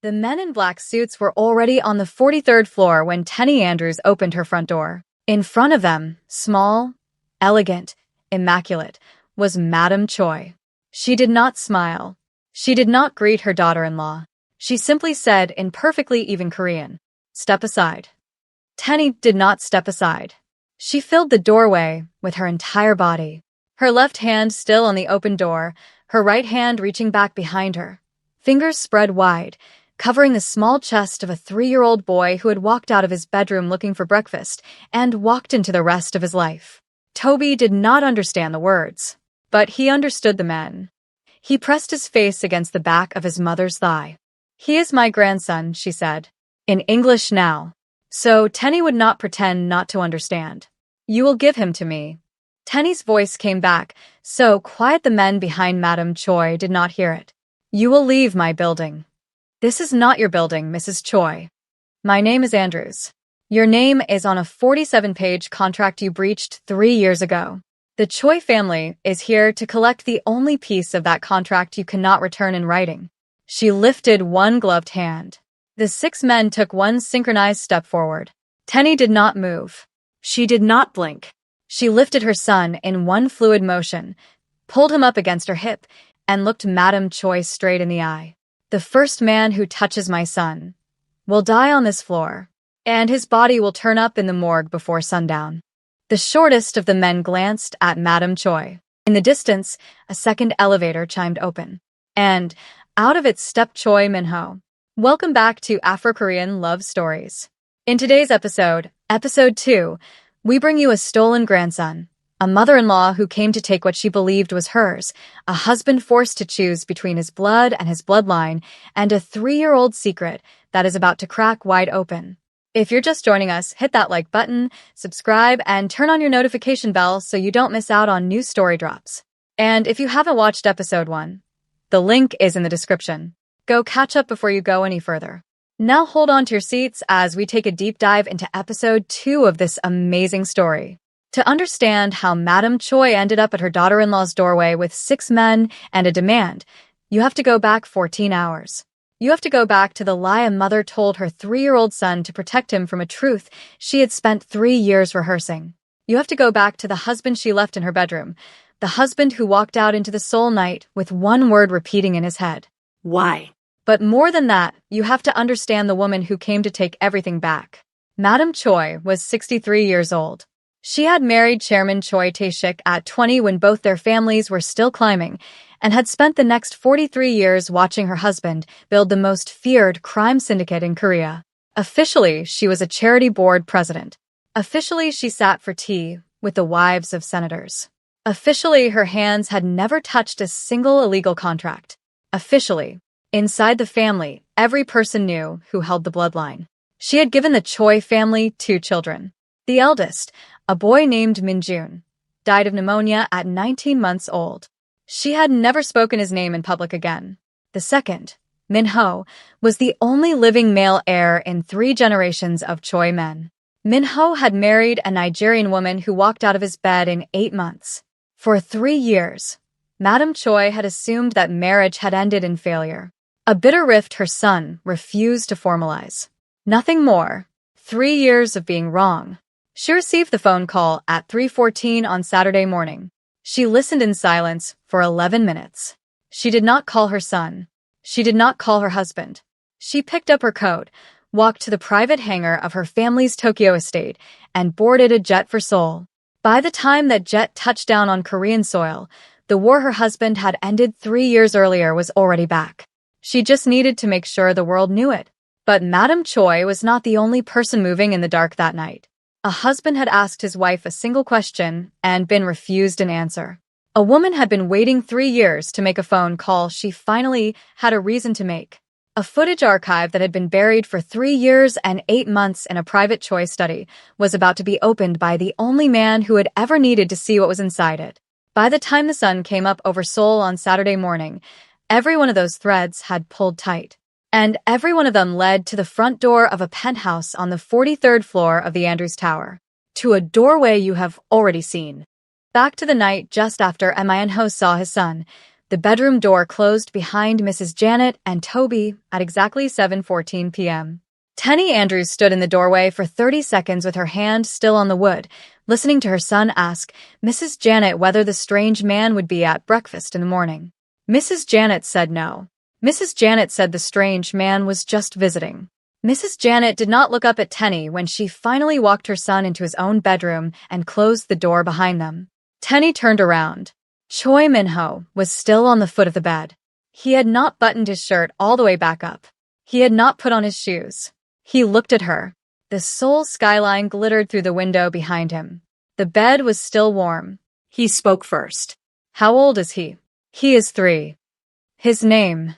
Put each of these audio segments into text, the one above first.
The men in black suits were already on the 43rd floor when Tenny Andrews opened her front door. In front of them, small, elegant, immaculate, was Madame Choi. She did not smile. She did not greet her daughter-in-law. She simply said in perfectly even Korean, "Step aside." Tenny did not step aside. She filled the doorway with her entire body. Her left hand still on the open door, her right hand reaching back behind her. Fingers spread wide, covering the small chest of a 3-year-old boy who had walked out of his bedroom looking for breakfast and walked into the rest of his life. Toby did not understand the words, but he understood the men. He pressed his face against the back of his mother's thigh. "He is my grandson," she said, in English now. So Tenny would not pretend not to understand. "You will give him to me." Tenny's voice came back, so quiet the men behind Madame Choi did not hear it. "You will leave my building." "This is not your building, Mrs. Choi. My name is Andrews. Your name is on a 47-page contract you breached 3 years ago. The Choi family is here to collect the only piece of that contract you cannot return in writing." She lifted one gloved hand. The 6 men took one synchronized step forward. Tenny did not move. She did not blink. She lifted her son in one fluid motion, pulled him up against her hip, and looked Madame Choi straight in the eye. "The first man who touches my son will die on this floor, and his body will turn up in the morgue before sundown." The shortest of the men glanced at Madame Choi. In the distance, a second elevator chimed open, and out of it stepped Choi Min-ho. Welcome back to Afro-Korean Love Stories. In today's episode, Episode 2, we bring you a stolen grandson, a mother-in-law who came to take what she believed was hers, a husband forced to choose between his blood and his bloodline, and a 3-year-old secret that is about to crack wide open. If you're just joining us, hit that like button, subscribe, and turn on your notification bell so you don't miss out on new story drops. And if you haven't watched Episode 1, the link is in the description. Go catch up before you go any further. Now hold on to your seats as we take a deep dive into Episode 2 of this amazing story. To understand how Madame Choi ended up at her daughter-in-law's doorway with 6 men and a demand, you have to go back 14 hours. You have to go back to the lie a mother told her 3-year-old son to protect him from a truth she had spent 3 years rehearsing. You have to go back to the husband she left in her bedroom, the husband who walked out into the soul night with one word repeating in his head. Why? But more than that, you have to understand the woman who came to take everything back. Madame Choi was 63 years old. She had married Chairman Choi Tae-shik at 20 when both their families were still climbing, and had spent the next 43 years watching her husband build the most feared crime syndicate in Korea. Officially, she was a charity board president. Officially, she sat for tea with the wives of senators. Officially, her hands had never touched a single illegal contract. Officially, inside the family, every person knew who held the bloodline. She had given the Choi family 2 children. The eldest, a boy named Min-jun, died of pneumonia at 19 months old. She had never spoken his name in public again. The second, Min-ho, was the only living male heir in 3 generations of Choi men. Min-ho had married a Nigerian woman who walked out of his bed in 8 months. For 3 years, Madame Choi had assumed that marriage had ended in failure. A bitter rift her son refused to formalize. Nothing more. 3 years of being wrong. She received the phone call at 3:14 on Saturday morning. She listened in silence for 11 minutes. She did not call her son. She did not call her husband. She picked up her coat, walked to the private hangar of her family's Tokyo estate, and boarded a jet for Seoul. By the time that jet touched down on Korean soil, the war her husband had ended 3 years earlier was already back. She just needed to make sure the world knew it. But Madame Choi was not the only person moving in the dark that night. A husband had asked his wife a single question and been refused an answer. A woman had been waiting 3 years to make a phone call she finally had a reason to make. A footage archive that had been buried for 3 years and 8 months in a private Choi study was about to be opened by the only man who had ever needed to see what was inside it. By the time the sun came up over Seoul on Saturday morning, every one of those threads had pulled tight. And every one of them led to the front door of a penthouse on the 43rd floor of the Andrews Tower. To a doorway you have already seen. Back to the night just after Min-ho saw his son, The bedroom door closed behind Mrs. Janet and Toby at exactly 7:14 p.m. Tenny Andrews stood in the doorway for 30 seconds with her hand still on the wood, listening to her son ask Mrs. Janet whether the strange man would be at breakfast in the morning. Mrs. Janet said no. Mrs. Janet said the strange man was just visiting. Mrs. Janet did not look up at Tenny when she finally walked her son into his own bedroom and closed the door behind them. Tenny turned around. Choi Min-ho was still on the foot of the bed. He had not buttoned his shirt all the way back up. He had not put on his shoes. He looked at her. The Seoul skyline glittered through the window behind him. The bed was still warm. He spoke first. How old is he? He is 3. His name?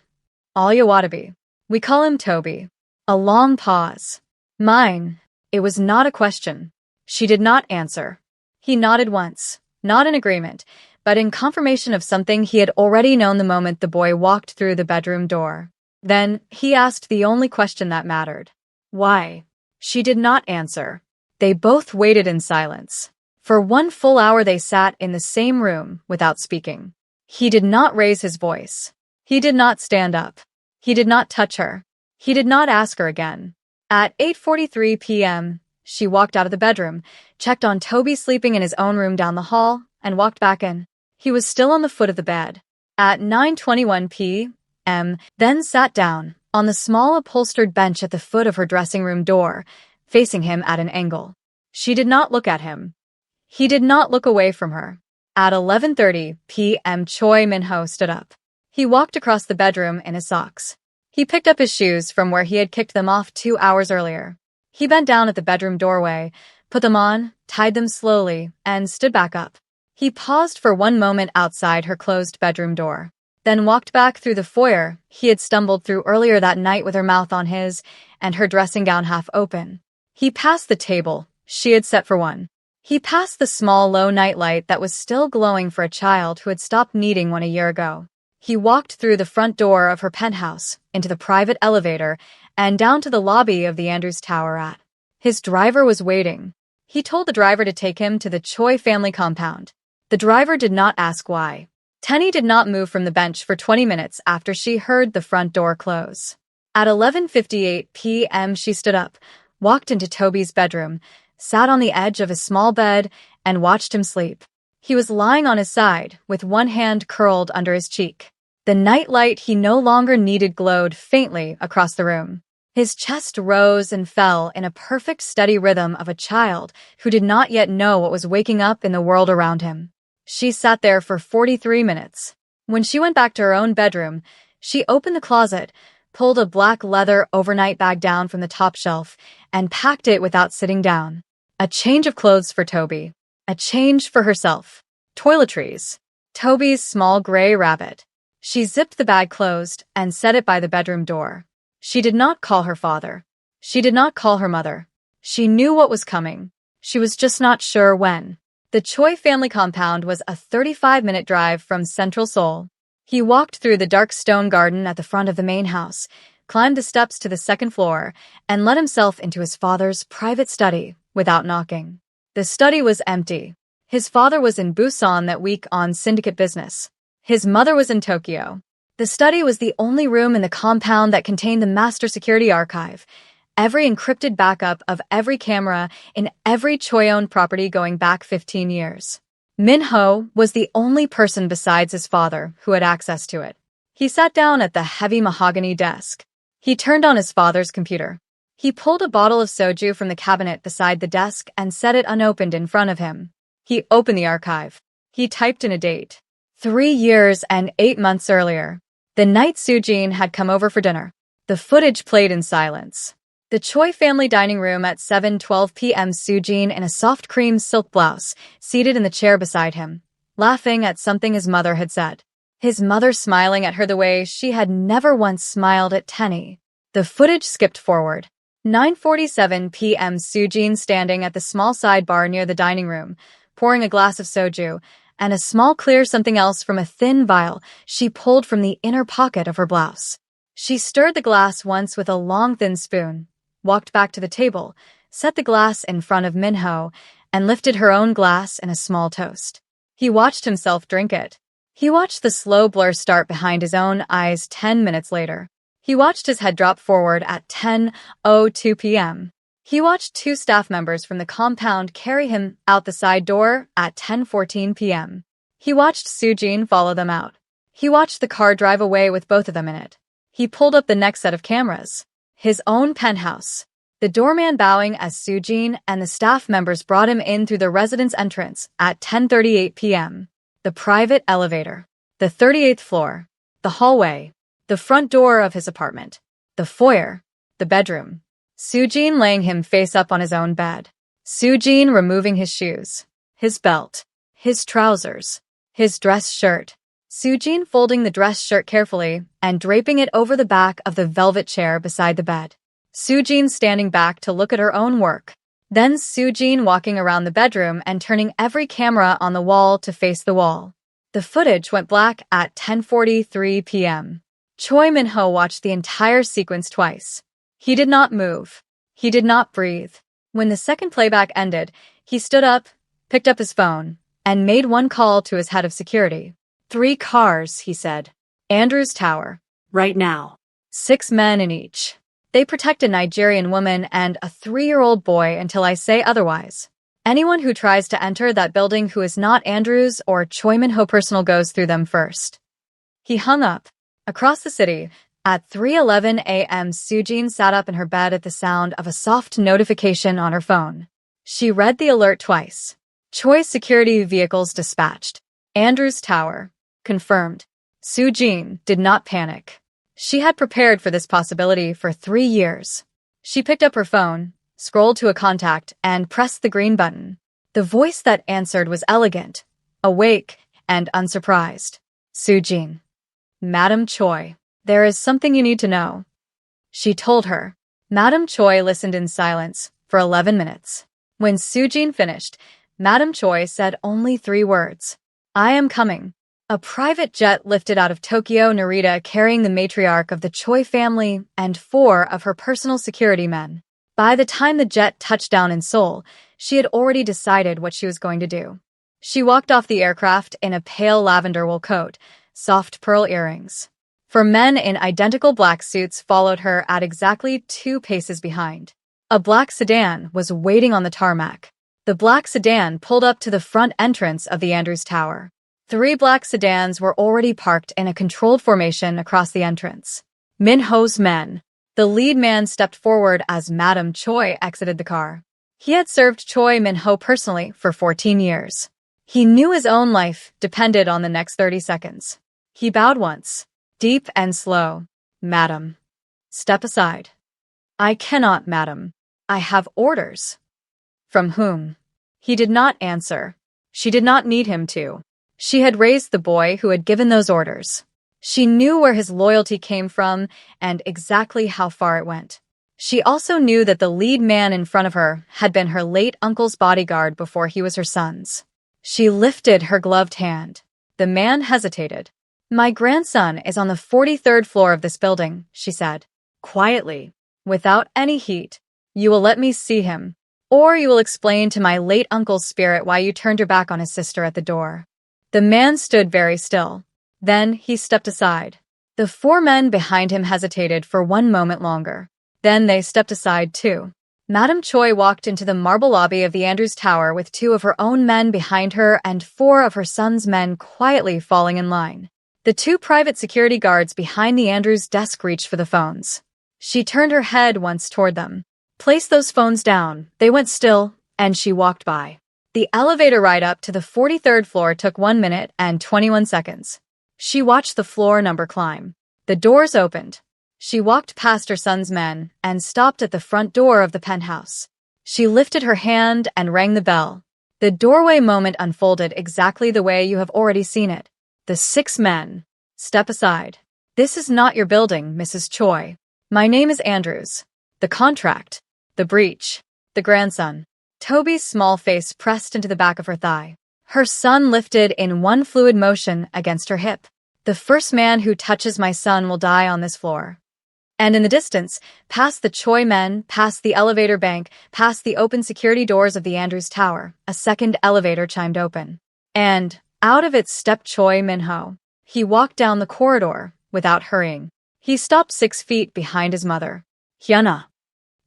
Alyawadabi. We call him Toby. A long pause. Mine. It was not a question. She did not answer. He nodded once, not in agreement, but in confirmation of something he had already known the moment the boy walked through the bedroom door. Then he asked the only question that mattered. Why? She did not answer. They both waited in silence. For 1 full hour they sat in the same room without speaking. He did not raise his voice. He did not stand up. He did not touch her. He did not ask her again. At 8:43 p.m., she walked out of the bedroom, checked on Toby sleeping in his own room down the hall, and walked back in. He was still on the foot of the bed. At 9:21 p.m., then sat down on the small upholstered bench at the foot of her dressing room door, facing him at an angle. She did not look at him. He did not look away from her. At 11:30 p.m., Choi Min-ho stood up. He walked across the bedroom in his socks. He picked up his shoes from where he had kicked them off 2 hours earlier. He bent down at the bedroom doorway, put them on, tied them slowly, and stood back up. He paused for 1 moment outside her closed bedroom door, then walked back through the foyer he had stumbled through earlier that night with her mouth on his and her dressing gown half open. He passed the table she had set for one. He passed the small low nightlight that was still glowing for a child who had stopped needing one a year ago. He walked through the front door of her penthouse, into the private elevator, and down to the lobby of the Andrews Tower. His driver was waiting. He told the driver to take him to the Choi family compound. The driver did not ask why. Tenny did not move from the bench for 20 minutes after she heard the front door close. At 11:58 p.m. she stood up, walked into Toby's bedroom, sat on the edge of his small bed, and watched him sleep. He was lying on his side, with one hand curled under his cheek. The night light he no longer needed glowed faintly across the room. His chest rose and fell in a perfect steady rhythm of a child who did not yet know what was waking up in the world around him. She sat there for 43 minutes. When she went back to her own bedroom, she opened the closet, pulled a black leather overnight bag down from the top shelf, and packed it without sitting down. A change of clothes for Toby. A change for herself. Toiletries. Toby's small gray rabbit. She zipped the bag closed and set it by the bedroom door. She did not call her father. She did not call her mother. She knew what was coming. She was just not sure when. The Choi family compound was a 35-minute drive from central Seoul. He walked through the dark stone garden at the front of the main house, climbed the steps to the second floor, and let himself into his father's private study without knocking. The study was empty. His father was in Busan that week on syndicate business. His mother was in Tokyo. The study was the only room in the compound that contained the master security archive, every encrypted backup of every camera in every Choi-owned property going back 15 years. Min-ho was the only person besides his father who had access to it. He sat down at the heavy mahogany desk. He turned on his father's computer. He pulled a bottle of soju from the cabinet beside the desk and set it unopened in front of him. He opened the archive. He typed in a date. 3 years and 8 months earlier. The night Soo-jin had come over for dinner. The footage played in silence. The Choi family dining room at 7:12 p.m. Soo-jin in a soft cream silk blouse, seated in the chair beside him, laughing at something his mother had said. His mother smiling at her the way she had never once smiled at Tenny. The footage skipped forward. 9:47 p.m. Soo-jin standing at the small sidebar near the dining room, pouring a glass of soju, and a small clear something else from a thin vial she pulled from the inner pocket of her blouse. She stirred the glass once with a long thin spoon, walked back to the table, set the glass in front of Min-ho, and lifted her own glass in a small toast. He watched himself drink it. He watched the slow blur start behind his own eyes 10 minutes later. He watched his head drop forward at 10:02 p.m. He watched two staff members from the compound carry him out the side door at 10:14 p.m. He watched Sujin follow them out. He watched the car drive away with both of them in it. He pulled up the next set of cameras. His own penthouse. The doorman bowing as Sujin and the staff members brought him in through the residence entrance at 10:38 p.m. The private elevator. The 38th floor. The hallway. The front door of his apartment. The foyer. The bedroom. Sujin laying him face up on his own bed. Sujin removing his shoes. His belt. His trousers. His dress shirt. Sujin folding the dress shirt carefully and draping it over the back of the velvet chair beside the bed. Sujin standing back to look at her own work. Then Sujin walking around the bedroom and turning every camera on the wall to face the wall. The footage went black at 10:43 p.m. Choi Min-ho watched the entire sequence twice. He did not move. He did not breathe. When the second playback ended, he stood up, picked up his phone, and made one call to his head of security. 3 cars, he said. Andrews Tower. Right now. 6 men in each. They protect a Nigerian woman and a 3-year-old boy until I say otherwise. Anyone who tries to enter that building who is not Andrews or Choi Min-ho personal goes through them first. He hung up. Across the city, at 3:11 a.m. Sujin sat up in her bed at the sound of a soft notification on her phone. She read the alert twice. Choi's security vehicles dispatched. Andrews Tower. Confirmed. Sujin did not panic. She had prepared for this possibility for 3 years. She picked up her phone, scrolled to a contact, and pressed the green button. The voice that answered was elegant, awake, and unsurprised. Sujin. Madam Choi, there is something you need to know. She told her. Madam Choi listened in silence for 11 minutes. When Sujin finished, Madam Choi said only 3 words. I am coming. A private jet lifted out of Tokyo Narita carrying the matriarch of the Choi family and 4 of her personal security men. By the time the jet touched down in Seoul, she had already decided what she was going to do. She walked off the aircraft in a pale lavender wool coat, soft pearl earrings. 4 men in identical black suits followed her at exactly 2 paces behind. A black sedan was waiting on the tarmac. The black sedan pulled up to the front entrance of the Andrews Tower. 3 black sedans were already parked in a controlled formation across the entrance. Min-ho's men. The lead man stepped forward as Madam Choi exited the car. He had served Choi Min-ho personally for 14 years. He knew his own life depended on the next 30 seconds. He bowed once, deep and slow. Madam. Step aside. I cannot, madam. I have orders. From whom? He did not answer. She did not need him to. She had raised the boy who had given those orders. She knew where his loyalty came from and exactly how far it went. She also knew that the lead man in front of her had been her late uncle's bodyguard before he was her son's. She lifted her gloved hand. The man hesitated. My grandson is on the 43rd floor of this building, she said. Quietly, without any heat. You will let me see him. Or you will explain to my late uncle's spirit why you turned your back on his sister at the door. The man stood very still. Then he stepped aside. The 4 men behind him hesitated for 1 moment longer. Then they stepped aside too. Madam Choi walked into the marble lobby of the Andrews Tower with 2 of her own men behind her and 4 of her son's men quietly falling in line. The 2 private security guards behind the Andrews desk reached for the phones. She turned her head once toward them. Place those phones down. They went still, and she walked by. The elevator ride up to the 43rd floor took 1 minute and 21 seconds. She watched the floor number climb. The doors opened. She walked past her son's men and stopped at the front door of the penthouse. She lifted her hand and rang the bell. The doorway moment unfolded exactly the way you have already seen it. The 6 men. Step aside. This is not your building, Mrs. Choi. My name is Andrews. The contract. The breach. The grandson. Toby's small face pressed into the back of her thigh. Her son lifted in one fluid motion against her hip. The first man who touches my son will die on this floor. And in the distance, past the Choi men, past the elevator bank, past the open security doors of the Andrews Tower, a second elevator chimed open. And, Out of it stepped Choi Min-ho. He walked down the corridor without hurrying. He stopped 6 feet behind his mother. Hyuna.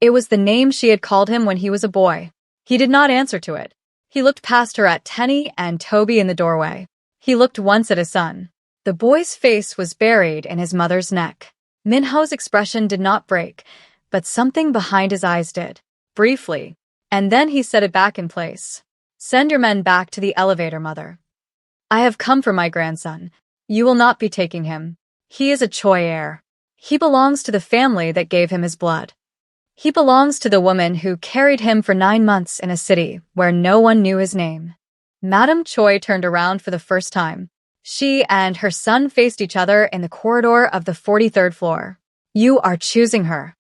It was the name she had called him when he was a boy. He did not answer to it. He looked past her at Tenny and Toby in the doorway. He looked once at his son. The boy's face was buried in his mother's neck. Min-ho's expression did not break, but something behind his eyes did. Briefly. And then he set it back in place. Send your men back to the elevator, mother. I have come for my grandson. You will not be taking him. He is a Choi heir. He belongs to the family that gave him his blood. He belongs to the woman who carried him for 9 months in a city where no one knew his name. Madame Choi turned around for the first time. She and her son faced each other in the corridor of the 43rd floor. You are choosing her.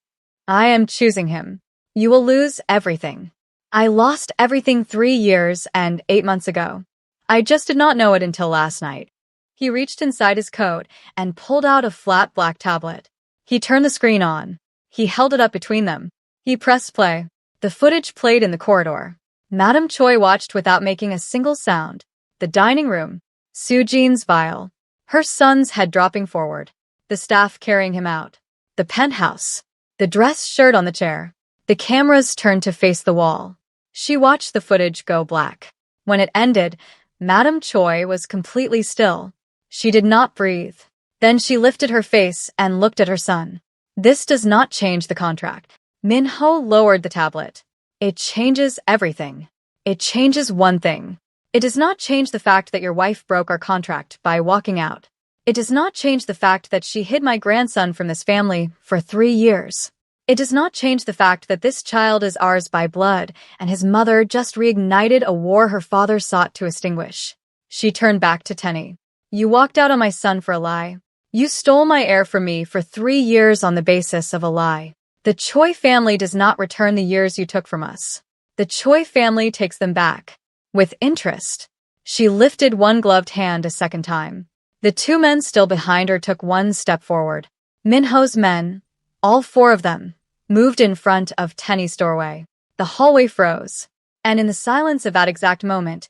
I am choosing him. You will lose everything. I lost everything 3 years and 8 months ago. I just did not know it until last night. He reached inside his coat and pulled out a flat black tablet. He turned the screen on. He held it up between them. He pressed play. The footage played in the corridor. Madame Choi watched without making a single sound. The dining room. Soo-jin's vial. Her son's head dropping forward. The staff carrying him out. The penthouse. The dress shirt on the chair. The cameras turned to face the wall. She watched the footage go black. When it ended, Madame Choi was completely still. She did not breathe. Then she lifted her face and looked at her son. This does not change the contract. Min-ho lowered the tablet. It changes everything. It changes one thing. It does not change the fact that your wife broke our contract by walking out. It does not change the fact that she hid my grandson from this family for 3 years. It does not change the fact that this child is ours by blood, and his mother just reignited a war her father sought to extinguish. She turned back to Tenny. You walked out on my son for a lie. You stole my heir from me for 3 years on the basis of a lie. The Choi family does not return the years you took from us. The Choi family takes them back. With interest. She lifted one gloved hand a second time. The 2 men still behind her took 1 step forward. Min-ho's men, all 4 of them, moved in front of Tenny's doorway. The hallway froze. And in the silence of that exact moment,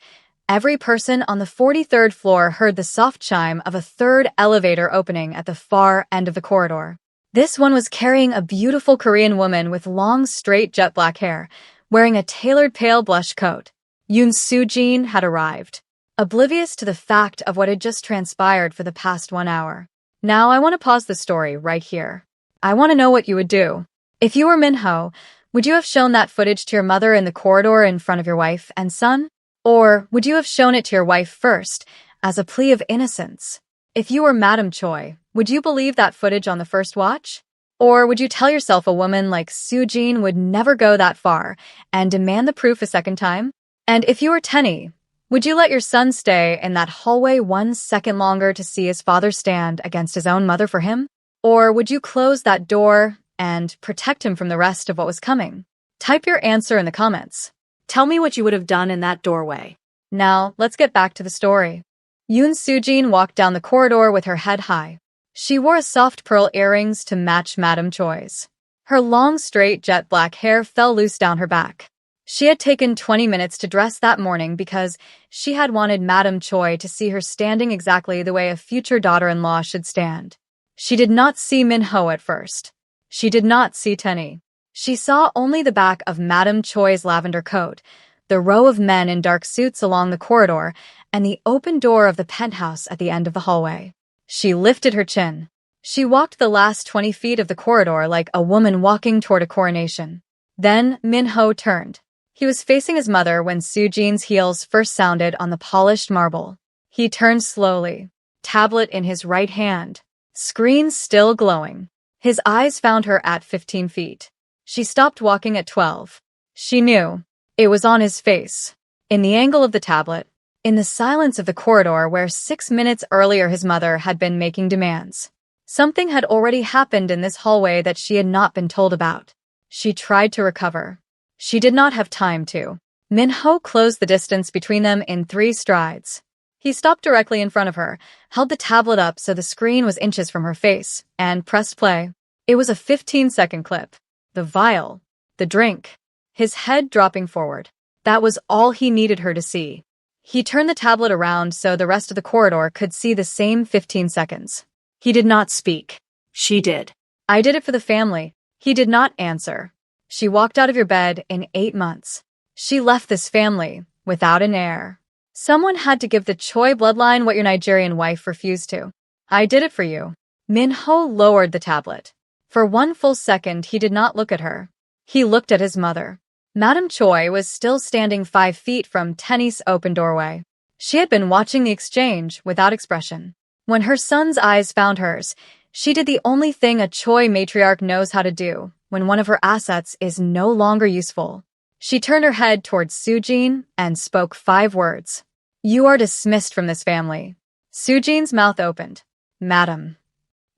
every person on the 43rd floor heard the soft chime of a 3rd elevator opening at the far end of the corridor. This one was carrying a beautiful Korean woman with long, straight jet black hair, wearing a tailored pale blush coat. Yoon Soo-jin had arrived, oblivious to the fact of what had just transpired for the past 1 hour. Now I want to pause the story right here. I want to know what you would do. If you were Min-ho, would you have shown that footage to your mother in the corridor in front of your wife and son? Or would you have shown it to your wife first, as a plea of innocence? If you were Madame Choi, would you believe that footage on the first watch? Or would you tell yourself a woman like Soo-jin would never go that far and demand the proof a second time? And if you were Tenny, would you let your son stay in that hallway 1 second longer to see his father stand against his own mother for him? Or would you close that door and protect him from the rest of what was coming? Type your answer in the comments. Tell me what you would have done in that doorway. Now, let's get back to the story. Yoon Soo-jin walked down the corridor with her head high. She wore a soft pearl earrings to match Madame Choi's. Her long, straight, jet black hair fell loose down her back. She had taken 20 minutes to dress that morning because she had wanted Madame Choi to see her standing exactly the way a future daughter-in-law should stand. She did not see Min-ho at first. She did not see Tenny. She saw only the back of Madame Choi's lavender coat, the row of men in dark suits along the corridor, and the open door of the penthouse at the end of the hallway. She lifted her chin. She walked the last 20 feet of the corridor like a woman walking toward a coronation. Then Min-ho turned. He was facing his mother when Soo-jin's heels first sounded on the polished marble. He turned slowly, tablet in his right hand, screen still glowing. His eyes found her at 15 feet. She stopped walking at 12. She knew. It was on his face. In the angle of the tablet. In the silence of the corridor where 6 minutes earlier his mother had been making demands. Something had already happened in this hallway that she had not been told about. She tried to recover. She did not have time to. Min-ho closed the distance between them in 3 strides. He stopped directly in front of her, held the tablet up so the screen was inches from her face, and pressed play. It was a 15-second clip. The vial. The drink. His head dropping forward. That was all he needed her to see. He turned the tablet around so the rest of the corridor could see the same 15 seconds. He did not speak. She did. I did it for the family. He did not answer. She walked out of your bed in 8 months. She left this family without an heir. Someone had to give the Choi bloodline what your Nigerian wife refused to. I did it for you. Min-ho lowered the tablet. For 1 full second, he did not look at her. He looked at his mother. Madam Choi was still standing 5 feet from Tenny's open doorway. She had been watching the exchange without expression. When her son's eyes found hers, she did the only thing a Choi matriarch knows how to do when one of her assets is no longer useful. She turned her head towards Sujin and spoke 5 words. You are dismissed from this family. Sujin's mouth opened. Madam.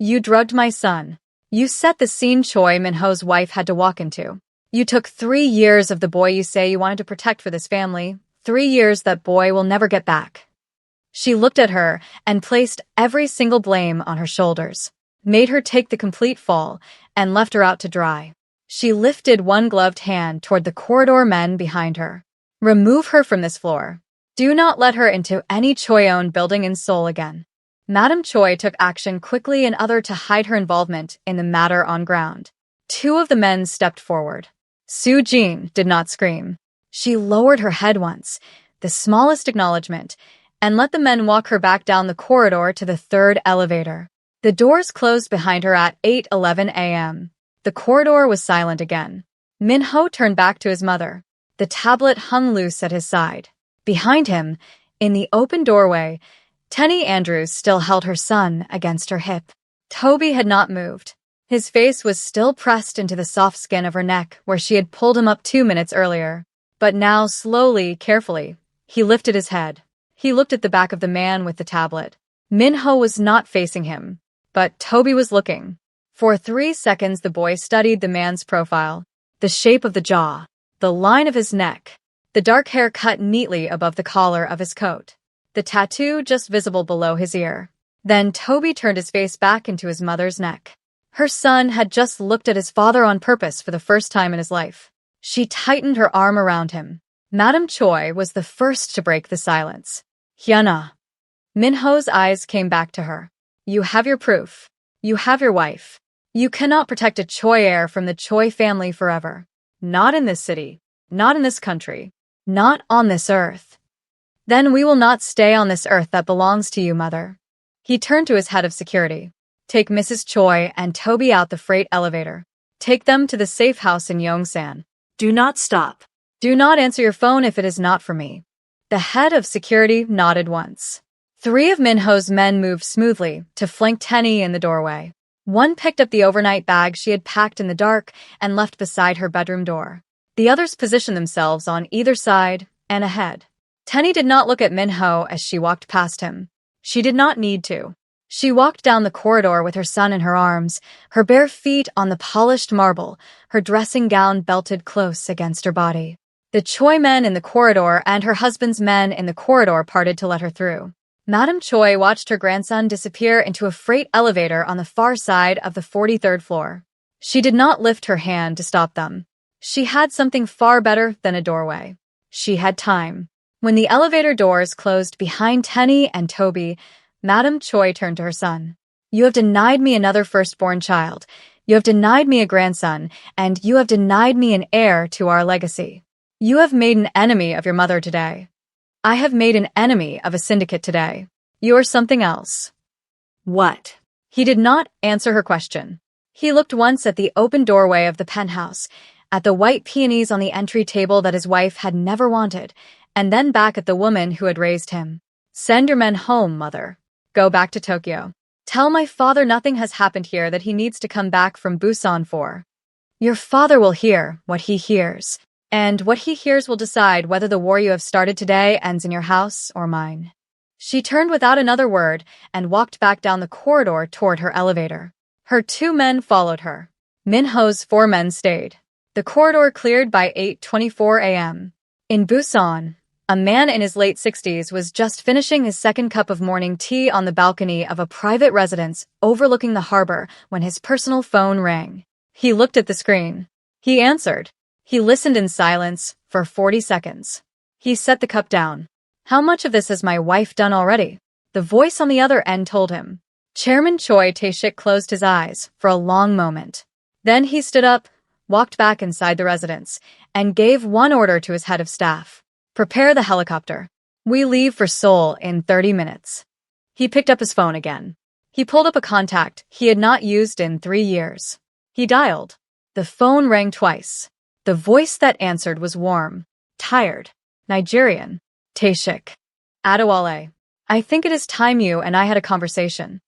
You drugged my son. You set the scene Choi Min-ho's wife had to walk into. You took 3 years of the boy you say you wanted to protect for this family. 3 years that boy will never get back. She looked at her and placed every single blame on her shoulders, made her take the complete fall, and left her out to dry. She lifted one gloved hand toward the corridor men behind her. Remove her from this floor. Do not let her into any Choi-owned building in Seoul again. Madam Choi took action quickly in order to hide her involvement in the matter on ground. 2 of the men stepped forward. Sujin did not scream. She lowered her head once, the smallest acknowledgement, and let the men walk her back down the corridor to the 3rd elevator. The doors closed behind her at 8:11 a.m. The corridor was silent again. Min-ho turned back to his mother. The tablet hung loose at his side. Behind him, in the open doorway, Tenny Andrews still held her son against her hip. Toby had not moved. His face was still pressed into the soft skin of her neck where she had pulled him up 2 minutes earlier. But now, slowly, carefully, he lifted his head. He looked at the back of the man with the tablet. Min-ho was not facing him, but Toby was looking. For 3 seconds, the boy studied the man's profile, the shape of the jaw, the line of his neck, the dark hair cut neatly above the collar of his coat, the tattoo just visible below his ear. Then Toby turned his face back into his mother's neck. Her son had just looked at his father on purpose for the first time in his life. She tightened her arm around him. Madam Choi was the first to break the silence. Hyuna. Min-ho's eyes came back to her. You have your proof. You have your wife. You cannot protect a Choi heir from the Choi family forever. Not in this city. Not in this country. Not on this earth. Then we will not stay on this earth that belongs to you, mother. He turned to his head of security. Take Mrs. Choi and Toby out the freight elevator. Take them to the safe house in Yongsan. Do not stop. Do not answer your phone if it is not for me. The head of security nodded once. 3 of Min-ho's men moved smoothly to flank Tenny in the doorway. One picked up the overnight bag she had packed in the dark and left beside her bedroom door. The others positioned themselves on either side and ahead. Tenny did not look at Min-ho as she walked past him. She did not need to. She walked down the corridor with her son in her arms, her bare feet on the polished marble, her dressing gown belted close against her body. The Choi men in the corridor and her husband's men in the corridor parted to let her through. Madam Choi watched her grandson disappear into a freight elevator on the far side of the 43rd floor. She did not lift her hand to stop them. She had something far better than a doorway. She had time. When the elevator doors closed behind Tenny and Toby, Madam Choi turned to her son. You have denied me another firstborn child. You have denied me a grandson, and you have denied me an heir to our legacy. You have made an enemy of your mother today. I have made an enemy of a syndicate today. You are something else. What? He did not answer her question. He looked once at the open doorway of the penthouse, at the white peonies on the entry table that his wife had never wanted, and then back at the woman who had raised him. Send your men home, mother. Go back to Tokyo. Tell my father nothing has happened here that he needs to come back from Busan for. Your father will hear what he hears, and what he hears will decide whether the war you have started today ends in your house or mine. She turned without another word and walked back down the corridor toward her elevator. Her 2 men followed her. Min-ho's 4 men stayed. The corridor cleared by 8:24 a.m. In Busan, a man in his late 60s was just finishing his 2nd cup of morning tea on the balcony of a private residence overlooking the harbor when his personal phone rang. He looked at the screen. He answered. He listened in silence for 40 seconds. He set the cup down. How much of this has my wife done already? The voice on the other end told him. Chairman Choi Tae-shik closed his eyes for a long moment. Then he stood up, walked back inside the residence, and gave one order to his head of staff. Prepare the helicopter. We leave for Seoul in 30 minutes. He picked up his phone again. He pulled up a contact he had not used in 3 years. He dialed. The phone rang twice. The voice that answered was warm, tired, Nigerian. Tae-shik. Adewale. I think it is time you and I had a conversation.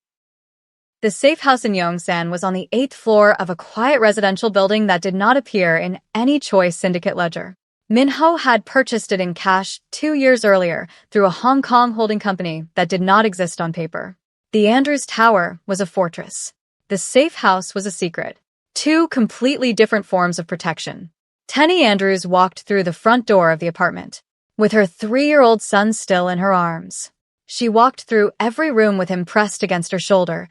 The safe house in Yongsan was on the 8th floor of a quiet residential building that did not appear in any Choi syndicate ledger. Min-ho had purchased it in cash 2 years earlier through a Hong Kong holding company that did not exist on paper. The Andrews Tower was a fortress. The safe house was a secret. 2 completely different forms of protection. Tenny Andrews walked through the front door of the apartment, with her 3-year-old son still in her arms. She walked through every room with him pressed against her shoulder.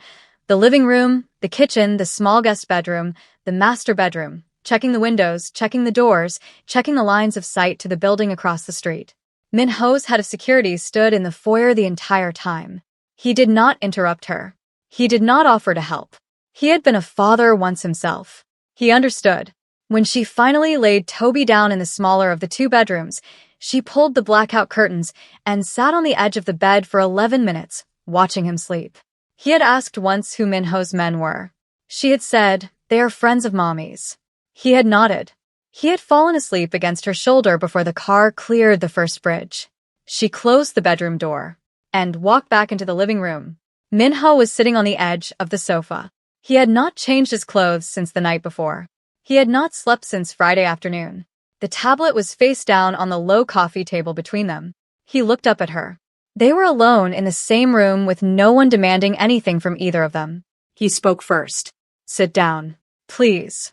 The living room, the kitchen, the small guest bedroom, the master bedroom, checking the windows, checking the doors, checking the lines of sight to the building across the street. Min-ho's head of security stood in the foyer the entire time. He did not interrupt her. He did not offer to help. He had been a father once himself. He understood. When she finally laid Toby down in the smaller of the 2 bedrooms, she pulled the blackout curtains and sat on the edge of the bed for 11 minutes, watching him sleep. He had asked once who Min-ho's men were. She had said, they are friends of Mommy's. He had nodded. He had fallen asleep against her shoulder before the car cleared the first bridge. She closed the bedroom door and walked back into the living room. Min-ho was sitting on the edge of the sofa. He had not changed his clothes since the night before. He had not slept since Friday afternoon. The tablet was face down on the low coffee table between them. He looked up at her. They were alone in the same room with no one demanding anything from either of them. He spoke first. Sit down, please.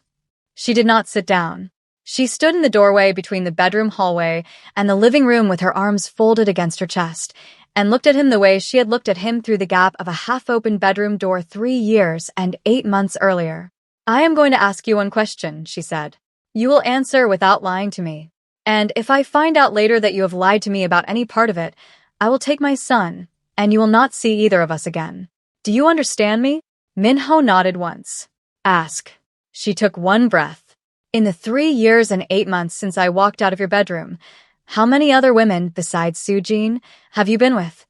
She did not sit down. She stood in the doorway between the bedroom hallway and the living room with her arms folded against her chest, and looked at him the way she had looked at him through the gap of a half-open bedroom door 3 years and 8 months earlier. I am going to ask you one question, she said. You will answer without lying to me. And if I find out later that you have lied to me about any part of it, I will take my son, and you will not see either of us again. Do you understand me? Min-ho nodded once. Ask. She took one breath. In the 3 years and 8 months since I walked out of your bedroom, how many other women besides Soo-jin have you been with?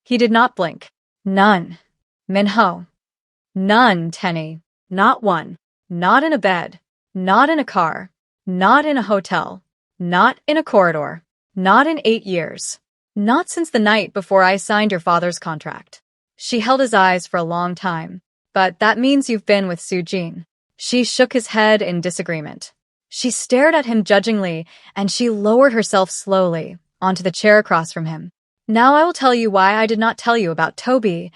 He did not blink. None. Min-ho. None, Tenny. Not one. Not in a bed. Not in a car. Not in a hotel. Not in a corridor. Not in 8 years. Not since the night before I signed your father's contract. She held his eyes for a long time. But that means you've been with Soo-jin. She shook his head in disagreement. She stared at him judgingly, and she lowered herself slowly onto the chair across from him. Now I will tell you why I did not tell you about Toby.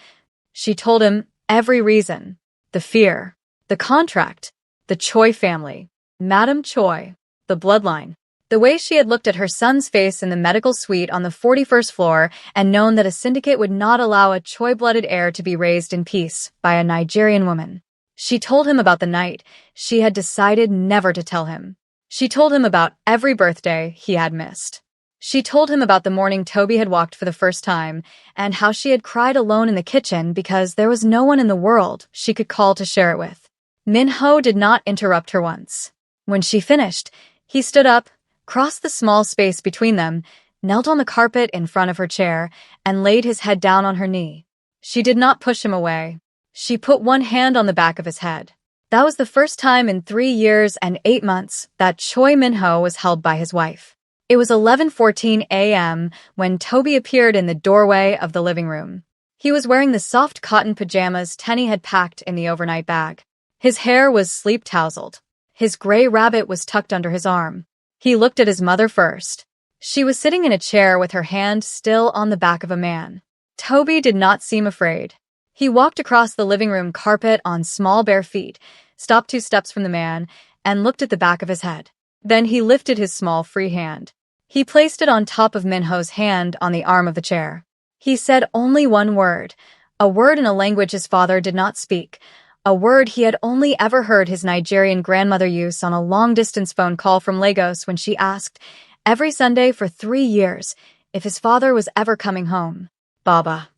She told him every reason. The fear. The contract. The Choi family. Madam Choi. The bloodline. The way she had looked at her son's face in the medical suite on the 41st floor and known that a syndicate would not allow a Choi-blooded heir to be raised in peace by a Nigerian woman. She told him about the night she had decided never to tell him. She told him about every birthday he had missed. She told him about the morning Toby had walked for the first time and how she had cried alone in the kitchen because there was no one in the world she could call to share it with. Min-ho did not interrupt her once. When she finished, he stood up, crossed the small space between them, knelt on the carpet in front of her chair, and laid his head down on her knee. She did not push him away. She put one hand on the back of his head. That was the first time in 3 years and 8 months that Choi Min-ho was held by his wife. It was 11:14 a.m. when Toby appeared in the doorway of the living room. He was wearing the soft cotton pajamas Tenny had packed in the overnight bag. His hair was sleep-tousled. His gray rabbit was tucked under his arm. He looked at his mother first. She was sitting in a chair with her hand still on the back of a man. Toby did not seem afraid. He walked across the living room carpet on small bare feet, stopped 2 steps from the man, and looked at the back of his head. Then he lifted his small free hand. He placed it on top of Min-ho's hand on the arm of the chair. He said only one word, a word in a language his father did not speak, a word he had only ever heard his Nigerian grandmother use on a long-distance phone call from Lagos when she asked, every Sunday for 3 years, if his father was ever coming home. Baba.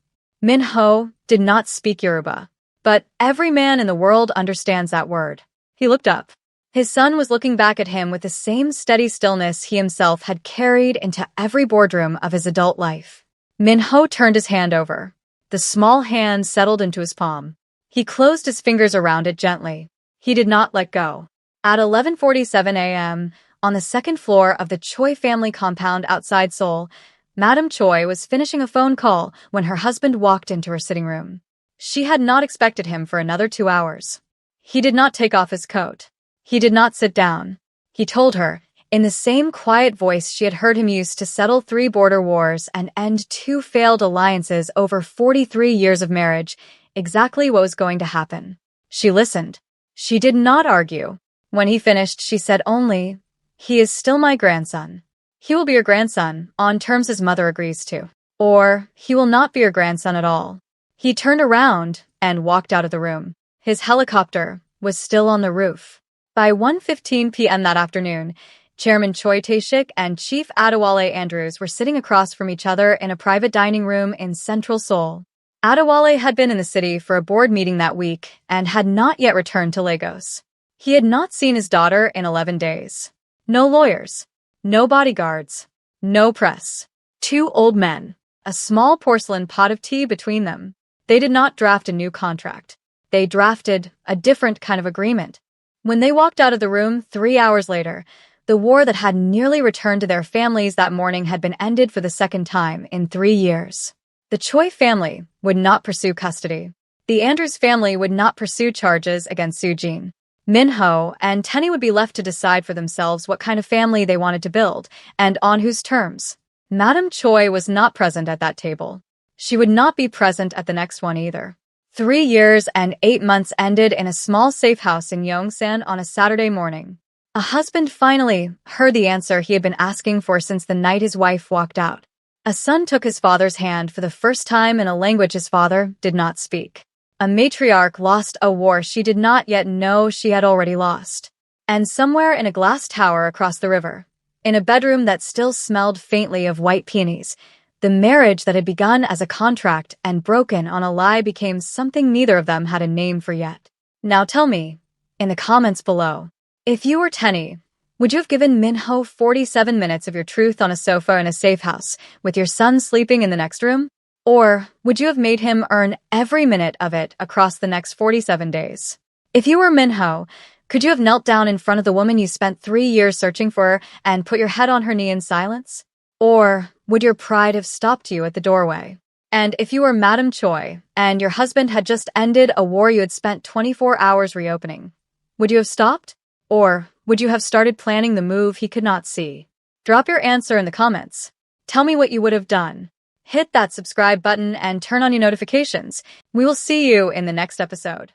Min-ho did not speak Yoruba, but every man in the world understands that word. He looked up. His son was looking back at him with the same steady stillness he himself had carried into every boardroom of his adult life. Min-ho turned his hand over. The small hand settled into his palm. He closed his fingers around it gently. He did not let go. At 11:47 a.m., on the second floor of the Choi family compound outside Seoul, Madam Choi was finishing a phone call when her husband walked into her sitting room. She had not expected him for another 2 hours. He did not take off his coat. He did not sit down. He told her, in the same quiet voice she had heard him use to settle 3 border wars and end 2 failed alliances over 43 years of marriage, exactly what was going to happen. She listened. She did not argue. When he finished, she said only, "He is still my grandson. He will be your grandson, on terms his mother agrees to. Or, he will not be your grandson at all." He turned around and walked out of the room. His helicopter was still on the roof. By 1:15 p.m. that afternoon, Chairman Choi Tae-shik and Chief Adewale Andrews were sitting across from each other in a private dining room in central Seoul. Adewale had been in the city for a board meeting that week and had not yet returned to Lagos. He had not seen his daughter in 11 days. No lawyers, no bodyguards, no press. 2 old men, a small porcelain pot of tea between them. They did not draft a new contract. They drafted a different kind of agreement. When they walked out of the room 3 hours later, the war that had nearly returned to their families that morning had been ended for the second time in 3 years. The Choi family would not pursue custody. The Andrews family would not pursue charges against Sujin. Min-ho and Tenny would be left to decide for themselves what kind of family they wanted to build, and on whose terms. Madam Choi was not present at that table. She would not be present at the next one either. 3 years and 8 months ended in a small safe house in Yongsan on a Saturday morning. A husband finally heard the answer he had been asking for since the night his wife walked out. A son took his father's hand for the first time in a language his father did not speak. A matriarch lost a war she did not yet know she had already lost. And somewhere in a glass tower across the river, in a bedroom that still smelled faintly of white peonies, the marriage that had begun as a contract and broken on a lie became something neither of them had a name for yet. Now tell me, in the comments below, if you were Tenny, would you have given Min-ho 47 minutes of your truth on a sofa in a safe house, with your son sleeping in the next room? Or would you have made him earn every minute of it across the next 47 days? If you were Min-ho, could you have knelt down in front of the woman you spent 3 years searching for and put your head on her knee in silence? Or would your pride have stopped you at the doorway? And if you were Madam Choi, and your husband had just ended a war you had spent 24 hours reopening, would you have stopped? Or would you have started planning the move he could not see? Drop your answer in the comments. Tell me what you would have done. Hit that subscribe button and turn on your notifications. We will see you in the next episode.